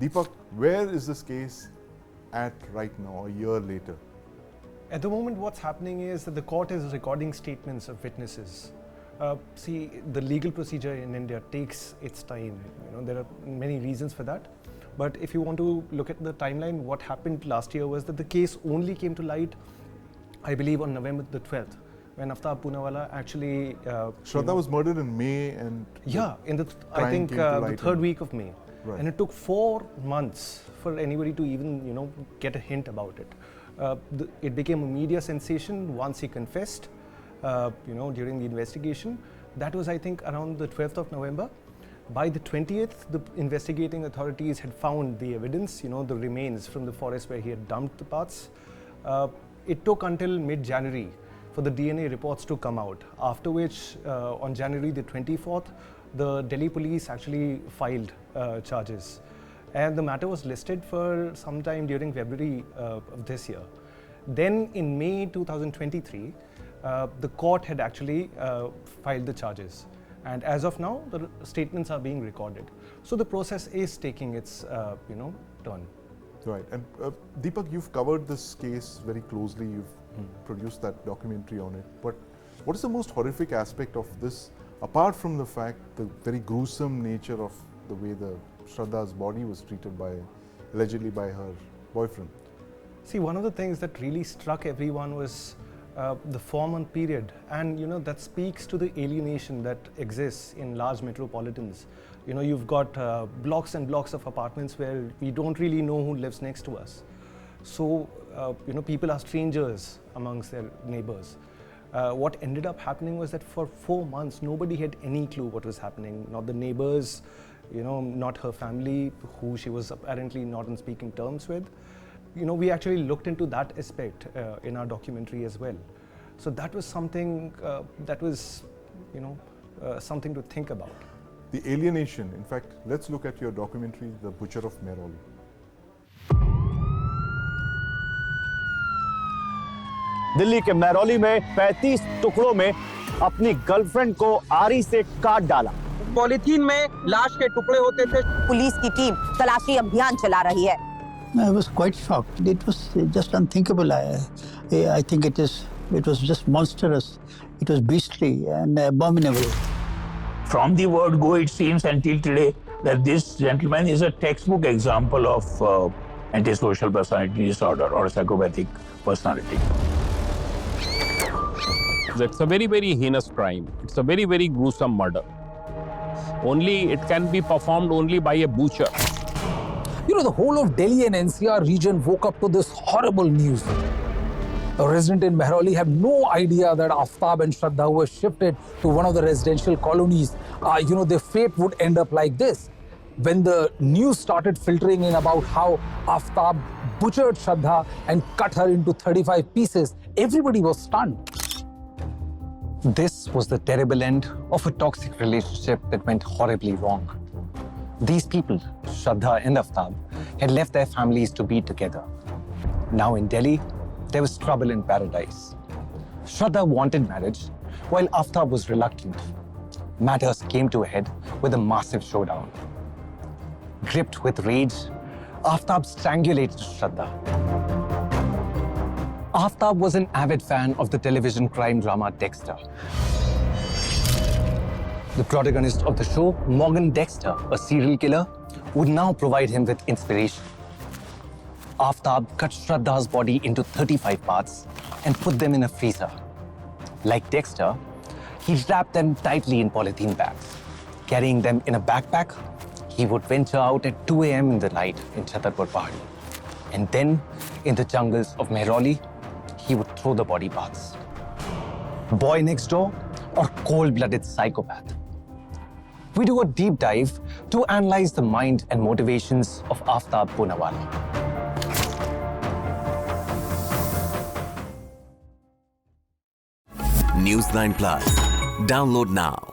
Deepak, where is this case at right now, a year later? At the moment, what's happening is that the court is recording statements of witnesses. See, the legal procedure in India takes its time. There are many reasons for that. But if you want to look at the timeline, what happened last year was that the case only came to light, I believe, on November the 12th, when Aftab Poonawala actually... Shraddha was murdered in May and... Yeah, in the, I think, the third week of May. Right. And it took 4 months for anybody to even, get a hint about it. It became a media sensation once he confessed, during the investigation. That was, I think, around the 12th of November. By the 20th, the investigating authorities had found the evidence, the remains from the forest where he had dumped the parts. It took until mid-January for the DNA reports to come out, after which, on January the 24th, the Delhi police actually filed charges. And the matter was listed for some time during February of this year. Then in May 2023, the court had actually filed the charges. And as of now, the statements are being recorded. So the process is taking its, turn. Right. And Deepak, you've covered this case very closely. You've produced that documentary on it. But what is the most horrific aspect of this, apart from the fact, the very gruesome nature of the way the Shraddha's body was treated allegedly by her boyfriend? See, one of the things that really struck everyone was the 4-month period, and that speaks to the alienation that exists in large metropolitans. You've got blocks and blocks of apartments where we don't really know who lives next to us. So, people are strangers amongst their neighbors. What ended up happening was that for 4 months, nobody had any clue what was happening. Not the neighbors, not her family, who she was apparently not on speaking terms with. We actually looked into that aspect in our documentary as well. So that was something that was, something to think about. The alienation, in fact, let's look at your documentary, The Butcher of Mehrauli. Delhi के मेहरौली में 35 टुकड़ों में अपनी girlfriend को आरी से काट डाला। पॉलीथीन में लाश के टुकड़े होते थे। पुलिस की टीम तलाशी अभियान चला रही है। I was quite shocked. It was just unthinkable. I think it was just monstrous. It was beastly and abominable. From the word go, it seems until today that this gentleman is a textbook example of antisocial personality disorder or psychopathic personality. It's a very, very heinous crime. It's a very, very gruesome murder. Only it can be performed only by a butcher. The whole of Delhi and NCR region woke up to this horrible news. A resident in Mehrauli had no idea that Aftab and Shraddha were shifted to one of the residential colonies. Their fate would end up like this. When the news started filtering in about how Aftab butchered Shraddha and cut her into 35 pieces, everybody was stunned. This was the terrible end of a toxic relationship that went horribly wrong. These people, Shraddha and Aftab, had left their families to be together. Now in Delhi, there was trouble in paradise. Shraddha wanted marriage, while Aftab was reluctant. Matters came to a head with a massive showdown. Gripped with rage, Aftab strangulated Shraddha. Aftab was an avid fan of the television crime drama Dexter. The protagonist of the show, Morgan Dexter, a serial killer, would now provide him with inspiration. Aftab cut Shraddha's body into 35 parts and put them in a freezer. Like Dexter, he wrapped them tightly in polythene bags. Carrying them in a backpack, he would venture out at 2 a.m. in the night in Chhatarpur Pahadi. And then, in the jungles of Mehrauli, he would throw the body parts. Boy next door or cold-blooded psychopath? We do a deep dive to analyze the mind and motivations of Aftab Poonawala. News9 Plus. Download now.